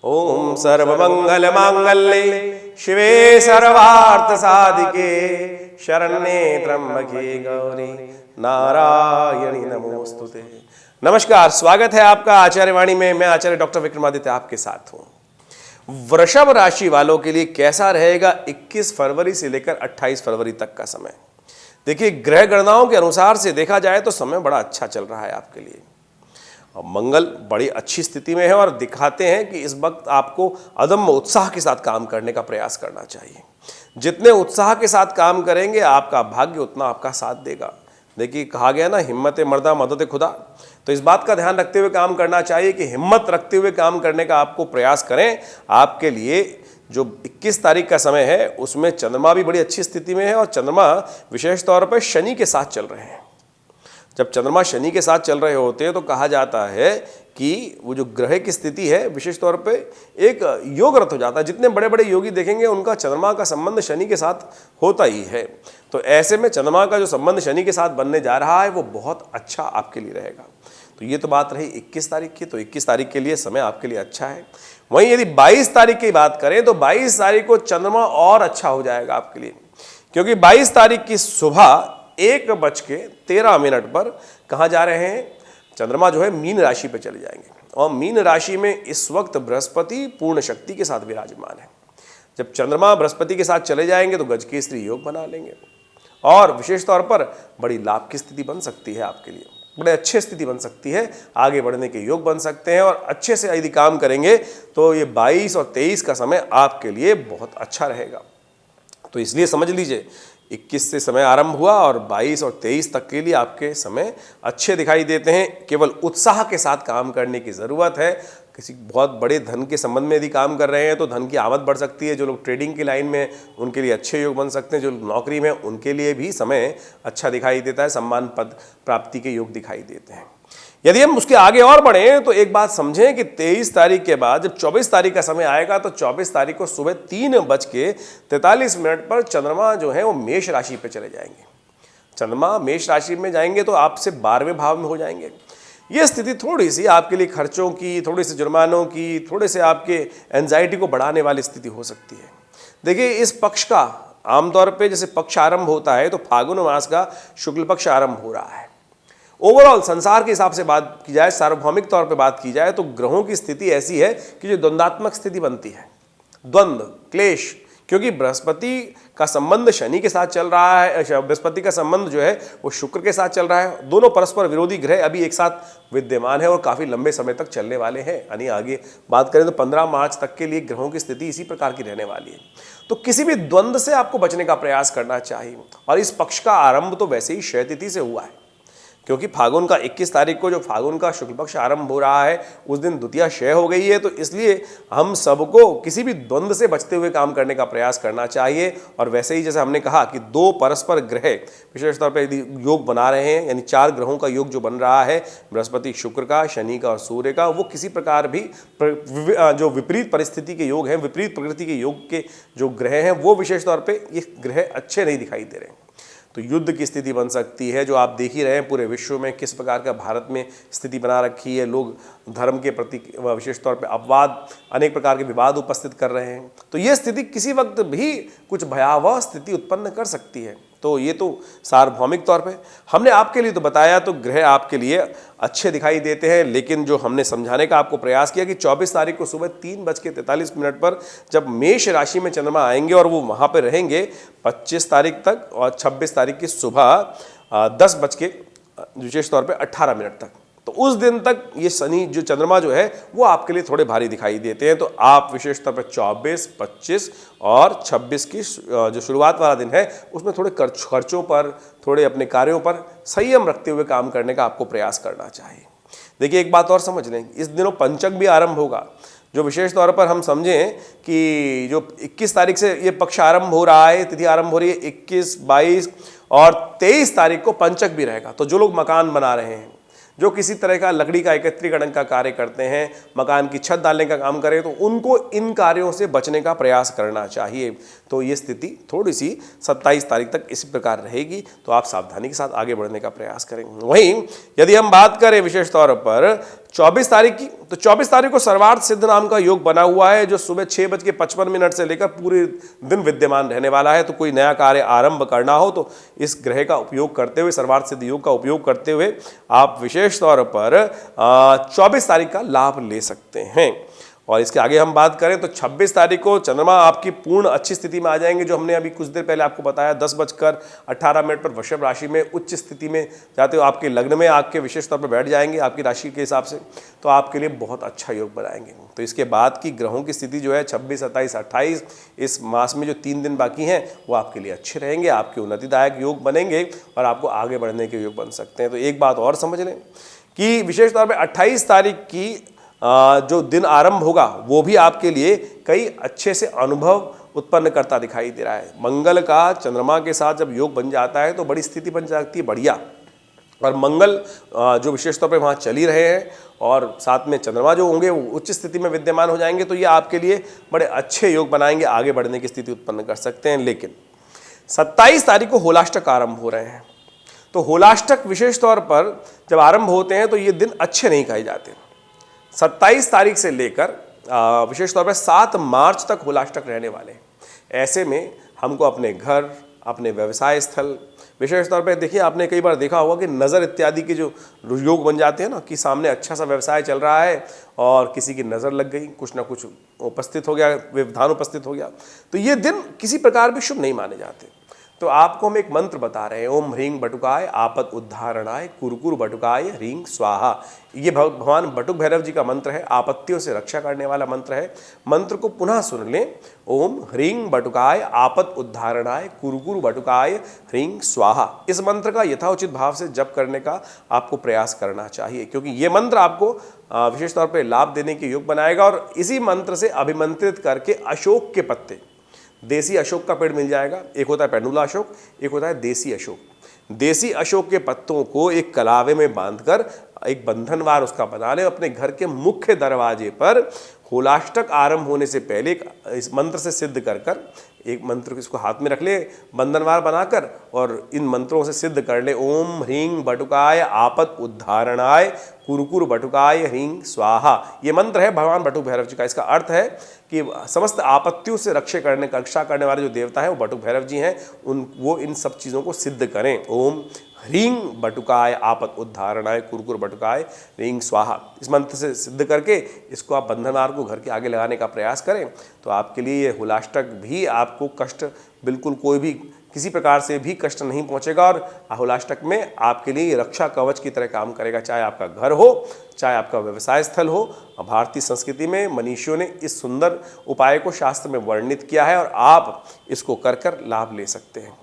ओम सर्वमंगल मांगल्ये शिवे सर्वार्थ साधिके शरण्ये त्र्यंबके गौरी नारायणी नमोस्तुते। नमस्कार, स्वागत है आपका आचार्य वाणी में। मैं आचार्य डॉक्टर विक्रमादित्य आपके साथ हूं। वृषभ राशि वालों के लिए कैसा रहेगा 21 फरवरी से लेकर 28 फरवरी तक का समय? देखिए, ग्रह गणनाओं के अनुसार से देखा जाए तो समय बड़ा अच्छा चल रहा है आपके लिए। मंगल बड़ी अच्छी स्थिति में है और दिखाते हैं कि इस वक्त आपको अदम्य उत्साह के साथ काम करने का प्रयास करना चाहिए। जितने उत्साह के साथ काम करेंगे आपका भाग्य उतना आपका साथ देगा। देखिए, कहा गया ना, हिम्मत मर्दा मदद खुदा। तो इस बात का ध्यान रखते हुए काम करना चाहिए कि हिम्मत रखते हुए काम करने का आपको प्रयास करें। आपके लिए जो 21 तारीख का समय है उसमें चंद्रमा भी बड़ी अच्छी स्थिति में है और चंद्रमा विशेष तौर पर शनि के साथ चल रहे हैं। जब चंद्रमा शनि के साथ चल रहे होते हैं तो कहा जाता है कि वो जो ग्रह की स्थिति है विशेष तौर पे एक योग रथ हो जाता है। जितने बड़े बड़े योगी देखेंगे उनका चंद्रमा का संबंध शनि के साथ होता ही है। तो ऐसे में चंद्रमा का जो संबंध शनि के साथ बनने जा रहा है वो बहुत अच्छा आपके लिए रहेगा। तो ये तो बात रही 21 तारीख की। तो 21 तारीख के लिए समय आपके लिए अच्छा है। वहीं यदि 22 तारीख की बात करें तो 22 तारीख को चंद्रमा और अच्छा हो जाएगा आपके लिए, क्योंकि 22 तारीख की सुबह 1:13 पर कहाँ जा रहे हैं? चंद्रमा जो है मीन राशि पे चले जाएंगे और मीन राशि में इस वक्त बृहस्पति पूर्ण शक्ति के साथ विराजमान है। जब चंद्रमा बृहस्पति के साथ चले जाएंगे तो गजकेसरी योग बना लेंगे और विशेष तौर पर बड़ी लाभ की स्थिति बन सकती है आपके लिए। बड़े अच्छी स्थिति बन सकती है, आगे बढ़ने के योग बन सकते हैं और अच्छे से यदि काम करेंगे तो ये 22 और 23 का समय आपके लिए बहुत अच्छा रहेगा। तो इसलिए समझ लीजिए, 21 से समय आरंभ हुआ और 22 और 23 तक के लिए आपके समय अच्छे दिखाई देते हैं। केवल उत्साह के साथ काम करने की ज़रूरत है। किसी बहुत बड़े धन के संबंध में यदि काम कर रहे हैं तो धन की आमद बढ़ सकती है। जो लोग ट्रेडिंग की लाइन में उनके लिए अच्छे योग बन सकते हैं। जो नौकरी में उनके लिए भी समय अच्छा दिखाई देता है। सम्मान पद प्राप्ति के योग दिखाई देते हैं। यदि हम उसके आगे और बढ़ें तो एक बात समझें कि 23 तारीख के बाद जब 24 तारीख का समय आएगा तो 24 तारीख को सुबह 3:43 पर चंद्रमा जो है वो मेष राशि पे चले जाएंगे। चंद्रमा मेष राशि में जाएंगे तो आपसे 12वें भाव में हो जाएंगे। ये स्थिति थोड़ी सी आपके लिए खर्चों की, थोड़ी सी जुर्मानों की, थोड़े से आपके एंजाइटी को बढ़ाने वाली स्थिति हो सकती है। देखिए, इस पक्ष का आमतौर पर जैसे पक्ष आरंभ होता है तो फागुन मास का शुक्ल पक्ष आरंभ हो रहा है। ओवरऑल संसार के हिसाब से बात की जाए, सार्वभौमिक तौर पे बात की जाए तो ग्रहों की स्थिति ऐसी है कि जो द्वंद्वात्मक स्थिति बनती है, द्वंद्व, क्लेश, क्योंकि बृहस्पति का संबंध शनि के साथ चल रहा है, बृहस्पति का संबंध जो है वो शुक्र के साथ चल रहा है। दोनों परस्पर विरोधी ग्रह अभी एक साथ विद्यमान है और काफ़ी लंबे समय तक चलने वाले हैं। यानी आगे बात करें तो 15 मार्च तक के लिए ग्रहों की स्थिति इसी प्रकार की रहने वाली है। तो किसी भी द्वंद्व से आपको बचने का प्रयास करना चाहिए। और इस पक्ष का आरंभ तो वैसे ही क्षय तिथि से हुआ है, क्योंकि फागुन का 21 तारीख को जो फागुन का शुक्ल पक्ष आरंभ हो रहा है उस दिन द्वितीया क्षय हो गई है। तो इसलिए हम सबको किसी भी द्वंद्व से बचते हुए काम करने का प्रयास करना चाहिए। और वैसे ही जैसे हमने कहा कि 2 परस्पर ग्रह विशेष तौर पर यदि योग बना रहे हैं, यानी 4 ग्रहों का योग जो बन रहा है, बृहस्पति शुक्र का, शनि का और सूर्य का, वो किसी प्रकार भी जो विपरीत परिस्थिति के योग हैं, विपरीत प्रकृति के योग के जो ग्रह हैं वो विशेष तौर पर ये ग्रह अच्छे नहीं दिखाई दे रहे हैं। तो युद्ध की स्थिति बन सकती है, जो आप देख ही रहे हैं पूरे विश्व में किस प्रकार का भारत में स्थिति बना रखी है। लोग धर्म के प्रति विशेष तौर पे अपवाद, अनेक प्रकार के विवाद उपस्थित कर रहे हैं। तो ये स्थिति किसी वक्त भी कुछ भयावह स्थिति उत्पन्न कर सकती है। तो ये तो सार्वभौमिक तौर पे हमने आपके लिए तो बताया, तो ग्रह आपके लिए अच्छे दिखाई देते हैं। लेकिन जो हमने समझाने का आपको प्रयास किया कि 24 तारीख को सुबह 3:43 पर जब मेष राशि में चंद्रमा आएंगे और वो वहाँ पर रहेंगे 25 तारीख तक और 26 तारीख की सुबह 10 विशेष तौर पर 18 तक। तो उस दिन तक ये शनि जो चंद्रमा जो है वो आपके लिए थोड़े भारी दिखाई देते हैं। तो आप विशेष तौर पर 24, 25 और 26 की जो शुरुआत वाला दिन है उसमें थोड़े खर्चों पर, थोड़े अपने कार्यों पर संयम रखते हुए काम करने का आपको प्रयास करना चाहिए। देखिए, एक बात और समझ लें, इस दिनों पंचक भी आरंभ होगा। जो विशेष तौर पर हम समझें कि जो 21 तारीख से ये पक्ष आरंभ हो रहा है, तिथि आरंभ हो रही है, 21, 22 और 23 तारीख को पंचक भी रहेगा। तो जो लोग मकान बना रहे हैं, जो किसी तरह का लकड़ी का एकत्रीकरण का कार्य करते हैं, मकान की छत डालने का काम करें, तो उनको इन कार्यों से बचने का प्रयास करना चाहिए। तो ये स्थिति थोड़ी सी 27 तारीख तक इसी प्रकार रहेगी। तो आप सावधानी के साथ आगे बढ़ने का प्रयास करेंगे। वहीं यदि हम बात करें विशेष तौर पर 24 तारीख की, तो 24 तारीख को सर्वार्थ सिद्ध नाम का योग बना हुआ है, जो सुबह 6:55 से लेकर पूरे दिन विद्यमान रहने वाला है। तो कोई नया कार्य आरंभ करना हो तो इस ग्रह का उपयोग करते हुए, सर्वार्थ सिद्ध योग का उपयोग करते हुए आप विशेष तौर पर 24 तारीख का लाभ ले सकते हैं। और इसके आगे हम बात करें तो 26 तारीख को चंद्रमा आपकी पूर्ण अच्छी स्थिति में आ जाएंगे, जो हमने अभी कुछ देर पहले आपको बताया। 10:18 पर वृषभ राशि में उच्च स्थिति में जाते हो, आपके लग्न में आके विशेष तौर पर बैठ जाएंगे आपकी राशि के हिसाब से, तो आपके लिए बहुत अच्छा योग बनाएंगे। तो इसके बाद की ग्रहों की स्थिति जो है 26, 27, 28 इस मास में जो 3 दिन बाकी हैं वो आपके लिए अच्छे रहेंगे, आपके उन्नतिदायक योग बनेंगे और आपको आगे बढ़ने के योग बन सकते हैं। तो एक बात और समझ लें कि विशेष तौर पर 28 तारीख की जो दिन आरंभ होगा वो भी आपके लिए कई अच्छे से अनुभव उत्पन्न करता दिखाई दे रहा है। मंगल का चंद्रमा के साथ जब योग बन जाता है तो बड़ी स्थिति बन जाती है बढ़िया, और मंगल जो विशेष तौर पे वहाँ चल ही रहे हैं और साथ में चंद्रमा जो होंगे वो उच्च स्थिति में विद्यमान हो जाएंगे, तो ये आपके लिए बड़े अच्छे योग बनाएंगे, आगे बढ़ने की स्थिति उत्पन्न कर सकते हैं। लेकिन 27 तारीख को होलाष्टक आरंभ हो रहे हैं, तो होलाष्टक विशेष तौर पर जब आरंभ होते हैं तो ये दिन अच्छे नहीं कहे जाते। 27 तारीख से लेकर विशेष तौर पर 7 मार्च तक होलाष्टक रहने वाले हैं। ऐसे में हमको अपने घर, अपने व्यवसाय स्थल, विशेष तौर पे देखिए आपने कई बार देखा होगा कि नज़र इत्यादि के जो योग बन जाते हैं ना, कि सामने अच्छा सा व्यवसाय चल रहा है और किसी की नज़र लग गई, कुछ ना कुछ उपस्थित हो गया, व्यवधान उपस्थित हो गया, तो ये दिन किसी प्रकार भी शुभ नहीं माने जाते। तो आपको हम एक मंत्र बता रहे हैं, ओम ह्रीं बटुकाय आपद उद्धारणाय कुरकुर बटुकाय ह्रीं स्वाहा। ये भगवान बटुक भैरव जी का मंत्र है, आपत्तियों से रक्षा करने वाला मंत्र है। मंत्र को पुनः सुन लें, ओम ह्रीं बटुकाय आपद उद्धारणाय कुरकुर बटुकाय ह्रीं स्वाहा। इस मंत्र का यथाउचित भाव से जप करने का आपको प्रयास करना चाहिए, क्योंकि ये मंत्र आपको विशेष तौर पर लाभ देने के योग बनाएगा। और इसी मंत्र से अभिमंत्रित करके अशोक के पत्ते, देसी अशोक का पेड़ मिल जाएगा, एक होता है पेंडुला अशोक, एक होता है देसी अशोक। देसी अशोक के पत्तों को एक कलावे में बांधकर एक बंधनवार उसका बना लें, अपने घर के मुख्य दरवाजे पर होलाष्टक आरंभ होने से पहले इस मंत्र से सिद्ध कर कर एक मंत्र इसको हाथ में रख ले बंधनवार बनाकर, और इन मंत्रों से सिद्ध कर ले, ओम ह्रीं बटुकाय आपद उद्धारणाय कुरकुर बटुकाय ह्रीं स्वाहा। ये मंत्र है भगवान बटुक भैरव जी का। इसका अर्थ है कि समस्त आपत्तियों से रक्षा करने वाले जो देवता हैं वो बटुक भैरव जी हैं, वो इन सब चीज़ों को सिद्ध करें। ओम ह्रीं बटुकाय आपद उद्धारणाय कुरकुर बटुकाय ह्रीं स्वाहा, इस मंत्र से सिद्ध करके इसको आप बंधनवार को घर के आगे लगाने का प्रयास करें, तो आपके लिए ये होलाष्टक भी आपको कष्ट, बिल्कुल कोई भी किसी प्रकार से भी कष्ट नहीं पहुंचेगा, और होलाष्टक में आपके लिए रक्षा कवच की तरह काम करेगा, चाहे आपका घर हो, चाहे आपका व्यवसाय स्थल हो। भारतीय संस्कृति में मनीषियों ने इस सुंदर उपाय को शास्त्र में वर्णित किया है और आप इसको कर कर लाभ ले सकते हैं।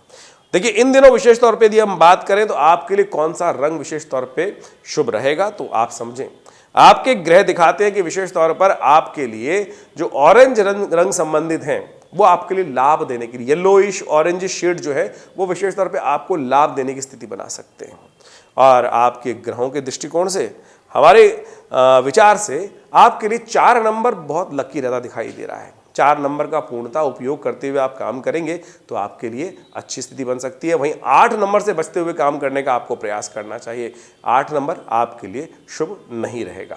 देखिए इन दिनों विशेष तौर पे यदि हम बात करें तो आपके लिए कौन सा रंग विशेष तौर पे शुभ रहेगा, तो आप समझें। आपके ग्रह दिखाते हैं कि विशेष तौर पर आपके लिए जो ऑरेंज रंग संबंधित हैं वो आपके लिए लाभ देने के लिए, येलोइश ऑरेंज शेड जो है वो विशेष तौर पे आपको लाभ देने की स्थिति बना सकते हैं। और आपके ग्रहों के दृष्टिकोण से, हमारे विचार से आपके लिए 4 नंबर बहुत लकी रहता दिखाई दे रहा है। 4 नंबर का पूर्णता उपयोग करते हुए आप काम करेंगे तो आपके लिए अच्छी स्थिति बन सकती है। वहीं 8 नंबर से बचते हुए काम करने का आपको प्रयास करना चाहिए। 8 नंबर आपके लिए शुभ नहीं रहेगा।